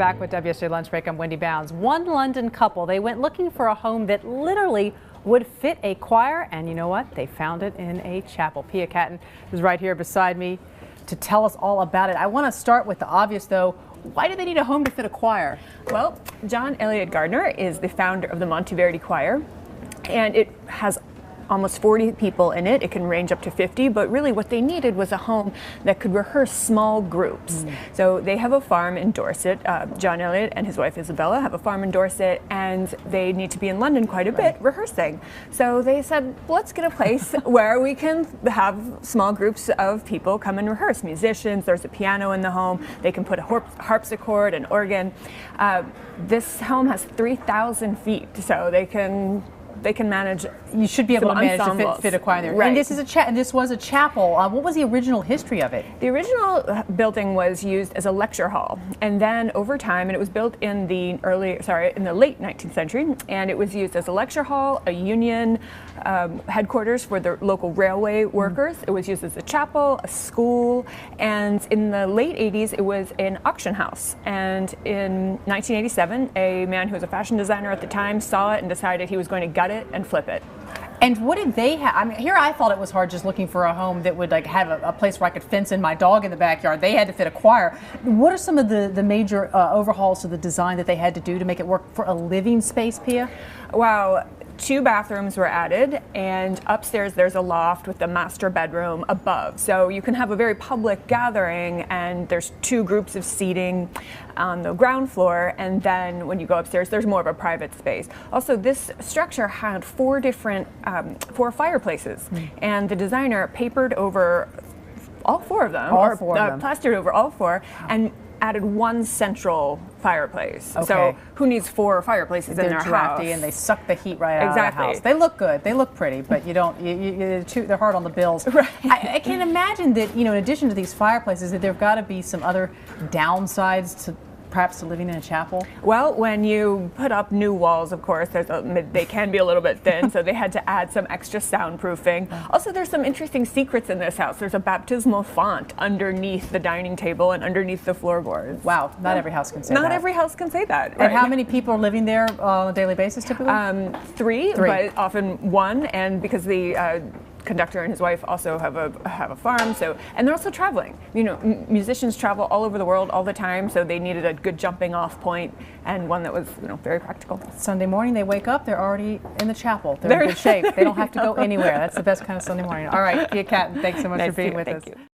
back with WSJ Lunch Break. I'm Wendy Bounds. One London couple, they went looking for a home that literally would fit a choir, and you know what? They found it in a chapel. Pia Catton is right here beside me to tell us all about it. I want to start with the obvious, though. Why do they need a home to fit a choir? Well, John Elliott Gardner is the founder of the Monteverdi Choir, and it has almost 40 people in it. It can range up to 50, but really what they needed was a home that could rehearse small groups. So they have a farm in Dorset. John Elliott and his wife Isabella have a farm in Dorset, and they need to be in London quite a bit rehearsing. So they said, let's get a place where we can have small groups of people come and rehearse. Musicians, there's a piano in the home, they can put a harpsichord, an organ. This home has 3,000 feet, so they can manage. You should be able to manage to fit a choir there. Right. And this was a chapel. What was the original history of it? The original building was used as a lecture hall, and then over time, and it was built in the late 19th century, and it was used as a lecture hall, a union headquarters for the local railway workers. It was used as a chapel, a school, and in the late 80s, it was an auction house. And in 1987, a man who was a fashion designer at the time saw it and decided he was going to gut it and flip it. And what did they have? I mean, here I thought it was hard just looking for a home that would have a place where I could fence in my dog in the backyard. They had to fit a choir. What are some of the major overhauls to the design that they had to do to make it work for a living space, Pia? Wow. 2 bathrooms were added, and upstairs there's a loft with the master bedroom above. So you can have a very public gathering, and there's 2 groups of seating on the ground floor, and then when you go upstairs there's more of a private space. Also, this structure had 4 fireplaces, and the designer papered over all 4 of them, plastered over all 4, and added 1 central fireplace. Okay. So who needs 4 fireplaces in their drafty house? And they suck the heat right out of the house. They look good. They look pretty, but you don't. They're hard on the bills. Right. I can imagine that in addition to these fireplaces, that there've got to be some other downsides to perhaps to living in a chapel. Well, when you put up new walls, of course, they can be a little bit thin, so they had to add some extra soundproofing. Also, there's some interesting secrets in this house. There's a baptismal font underneath the dining table and underneath the floorboards. Wow, not every house can say that. Not every house can say that. And how many people are living there on a daily basis typically? 3, but often 1, and because the conductor and his wife also have a farm, and they're also traveling. Musicians travel all over the world all the time, so they needed a good jumping off point and one that was very practical. Sunday morning they wake up, they're already in the chapel. They're in good shape. They don't have to go anywhere. That's the best kind of Sunday morning. All right, Pia Catton, thanks so much for being with us.